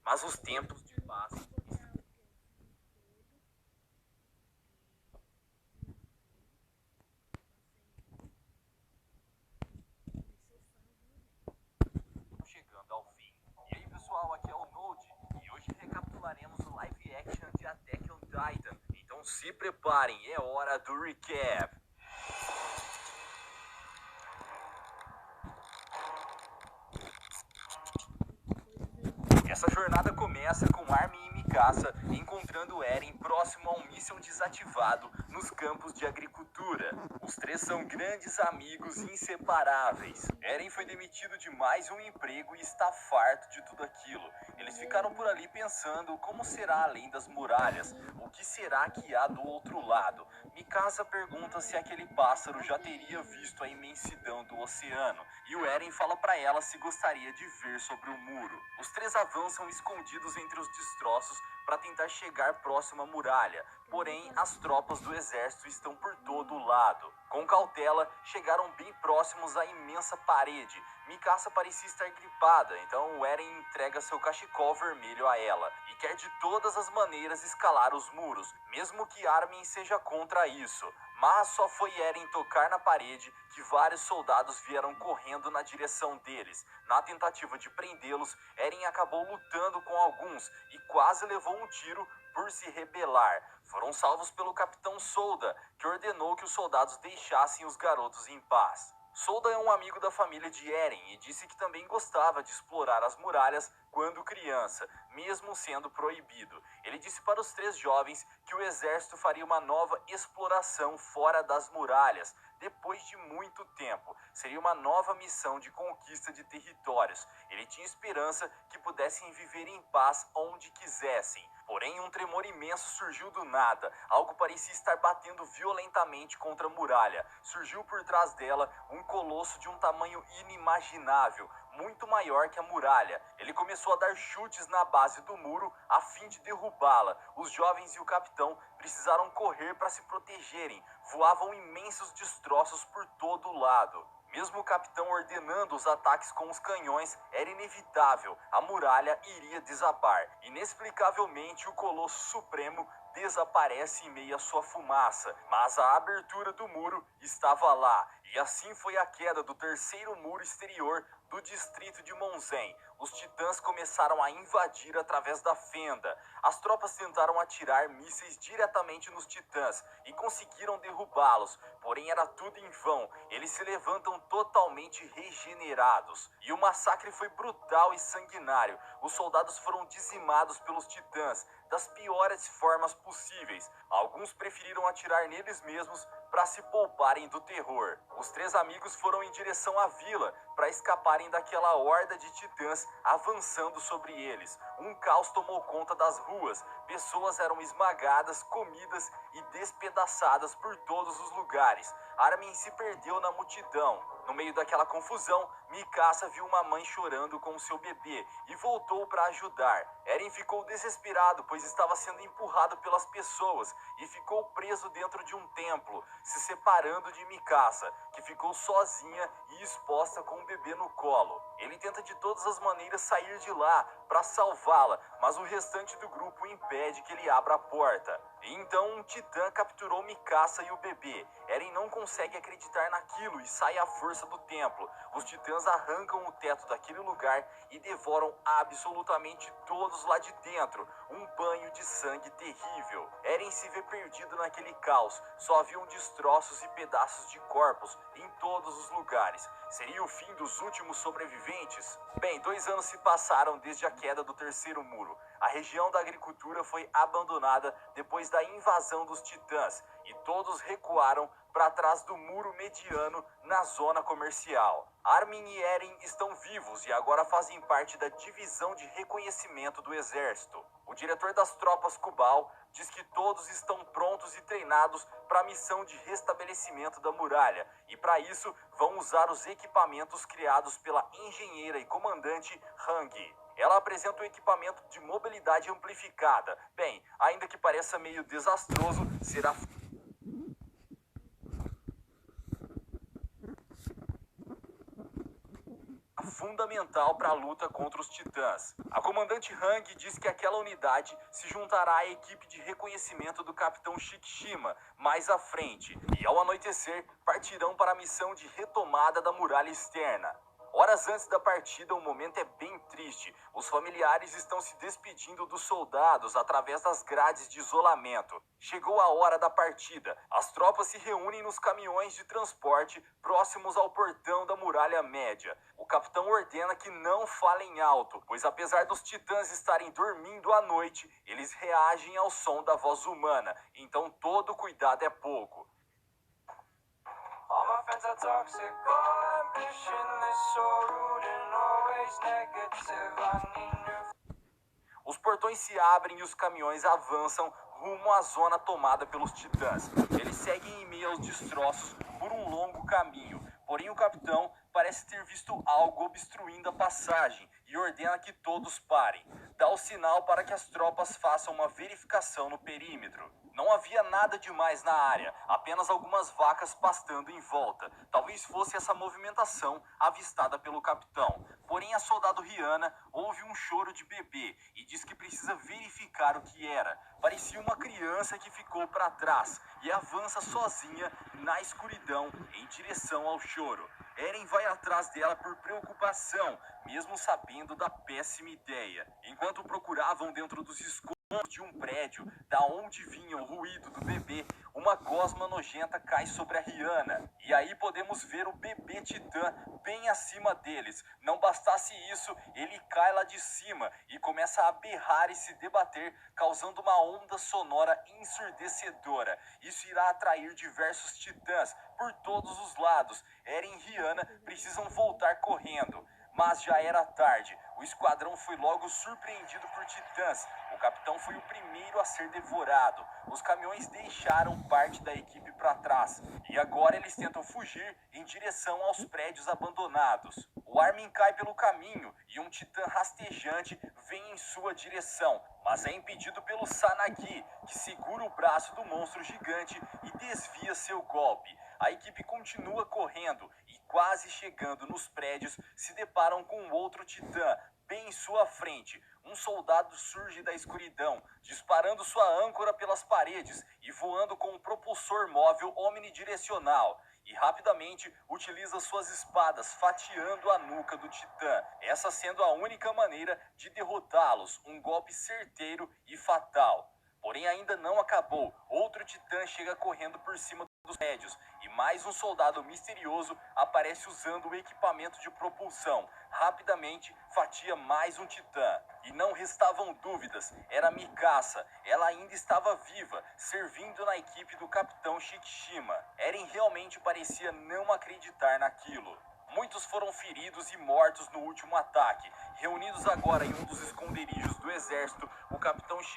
Mas os tempos de paz estão chegando ao fim. E aí pessoal, aqui é o Node e hoje recapitularemos o live action de Attack on Titan. Então se preparem, é hora do recap. Essa jornada começa com Armin e Mikasa encontrando Eren próximo a um míssil desativado nos campos de agricultura. Os três são grandes amigos inseparáveis. Eren foi demitido de mais um emprego e está farto de tudo aquilo. Eles ficaram por ali pensando como será além das muralhas, o que será que há do outro lado. Mikasa pergunta se aquele pássaro já teria visto a imensidão do oceano e o Eren fala para ela se gostaria de ver sobre o muro. Os três avançam escondidos entre os destroços para tentar chegar próximo à muralha, porém as tropas do exército estão por todo o lado. Com cautela, chegaram bem próximos à imensa parede. Mikasa parecia estar gripada, então o Eren entrega seu cachecol vermelho a ela e quer de todas as maneiras escalar os muros, mesmo que Armin seja contra isso. Mas só foi Eren tocar na parede que vários soldados vieram correndo na direção deles. Na tentativa de prendê-los, Eren acabou lutando com alguns e quase levou um tiro por se rebelar. Foram salvos pelo Capitão Solda, que ordenou que os soldados deixassem os garotos em paz. Solda é um amigo da família de Eren e disse que também gostava de explorar as muralhas quando criança, mesmo sendo proibido. Ele disse para os três jovens que o exército faria uma nova exploração fora das muralhas, depois de muito tempo. Seria uma nova missão de conquista de territórios. Ele tinha esperança que pudessem viver em paz onde quisessem. Porém, um tremor imenso surgiu do nada. Algo parecia estar batendo violentamente contra a muralha. Surgiu por trás dela um colosso de um tamanho inimaginável, muito maior que a muralha. Ele começou a dar chutes na base do muro a fim de derrubá-la. Os jovens e o capitão precisaram correr para se protegerem. Voavam imensos destroços por todo o lado. Mesmo o capitão ordenando os ataques com os canhões, era inevitável. A muralha iria desabar. Inexplicavelmente, o Colosso Supremo desaparece em meio à sua fumaça, mas a abertura do muro estava lá, e assim foi a queda do terceiro muro exterior do distrito de Monzen. Os titãs começaram a invadir através da fenda. As tropas tentaram atirar mísseis diretamente nos titãs e conseguiram derrubá-los, porém era tudo em vão. Eles se levantam totalmente regenerados. E o massacre foi brutal e sanguinário. Os soldados foram dizimados pelos titãs das piores formas possíveis. Alguns preferiram atirar neles mesmos para se pouparem do terror. Os três amigos foram em direção à vila para escaparem daquela horda de titãs avançando sobre eles. Um caos tomou conta das ruas. Pessoas eram esmagadas, comidas e despedaçadas por todos os lugares. Armin se perdeu na multidão. No meio daquela confusão, Mikasa viu uma mãe chorando com seu bebê e voltou para ajudar. Eren ficou desesperado, pois estava sendo empurrado pelas pessoas e ficou preso dentro de um templo, se separando de Mikasa, que ficou sozinha e exposta com o bebê no colo. Ele tenta de todas as maneiras sair de lá para salvá-la, mas o restante do grupo impede que ele abra a porta. E então um titã capturou Mikasa e o bebê. Eren não consegue acreditar naquilo e sai à força do templo. Os titãs arrancam o teto daquele lugar e devoram absolutamente todos lá de dentro. Um banho de sangue terrível. Eren se vê perdido naquele caos. Só haviam destroços e pedaços de corpos em todos os lugares. Seria o fim dos últimos sobreviventes? Bem, 2 anos se passaram desde a queda do terceiro muro. A região da agricultura foi abandonada depois da invasão dos titãs e todos recuaram para trás do muro mediano na zona comercial. Armin e Eren estão vivos e agora fazem parte da divisão de reconhecimento do exército. O diretor das tropas Kubal diz que todos estão prontos e treinados para a missão de restabelecimento da muralha e para isso vão usar os equipamentos criados pela engenheira e comandante Hang. Ela apresenta um equipamento de mobilidade amplificada. Bem, ainda que pareça meio desastroso, será fundamental para a luta contra os titãs. A comandante Hang diz que aquela unidade se juntará à equipe de reconhecimento do capitão Shikishima mais à frente, e ao anoitecer partirão para a missão de retomada da muralha externa. Horas antes da partida, o momento é bem triste. Os familiares estão se despedindo dos soldados através das grades de isolamento. Chegou a hora da partida. As tropas se reúnem nos caminhões de transporte próximos ao portão da Muralha Média. O capitão ordena que não falem alto, pois apesar dos titãs estarem dormindo à noite, eles reagem ao som da voz humana, então todo cuidado é pouco. All my friends are toxic, all ambition is so rude and always negative. I need new... Os portões se abrem e os caminhões avançam rumo à zona tomada pelos titãs. Eles seguem em meio aos destroços por um longo caminho, porém o capitão parece ter visto algo obstruindo a passagem e ordena que todos parem. Dá o sinal para que as tropas façam uma verificação no perímetro. Não havia nada demais na área, apenas algumas vacas pastando em volta. Talvez fosse essa movimentação avistada pelo capitão. Porém, a soldado Rihanna ouve um choro de bebê e diz que precisa verificar o que era. Parecia uma criança que ficou para trás e avança sozinha na escuridão em direção ao choro. Eren vai atrás dela por preocupação, mesmo sabendo da péssima ideia. Enquanto procuravam dentro dos escombros de um prédio, da onde vinha o ruído do bebê, uma gosma nojenta cai sobre a Rihanna. E aí podemos ver o bebê titã bem acima deles. Não bastasse isso, ele cai lá de cima e começa a berrar e se debater, causando uma onda sonora ensurdecedora. Isso irá atrair diversos titãs por todos os lados. Eren e Rihanna precisam voltar correndo. Mas já era tarde. O esquadrão foi logo surpreendido por titãs. O capitão foi o primeiro a ser devorado. Os caminhões deixaram parte da equipe para trás. E agora eles tentam fugir em direção aos prédios abandonados. O Armin cai pelo caminho e um titã rastejante vem em sua direção. Mas é impedido pelo Sanagi, que segura o braço do monstro gigante e desvia seu golpe. A equipe continua correndo e, quase chegando nos prédios, se deparam com outro titã, bem em sua frente. Um soldado surge da escuridão, disparando sua âncora pelas paredes e voando com um propulsor móvel omnidirecional. E rapidamente utiliza suas espadas, fatiando a nuca do titã. Essa sendo a única maneira de derrotá-los, um golpe certeiro e fatal. Porém ainda não acabou. Outro titã chega correndo por cima dos prédios e mais um soldado misterioso aparece usando o equipamento de propulsão. Rapidamente fatia mais um titã. E não restavam dúvidas, era Mikasa. Ela ainda estava viva, servindo na equipe do capitão Shikishima. Eren realmente parecia não acreditar naquilo. Muitos foram feridos e mortos no último ataque. Reunidos agora em um dos esconderijos do exército, o capitão Shikishima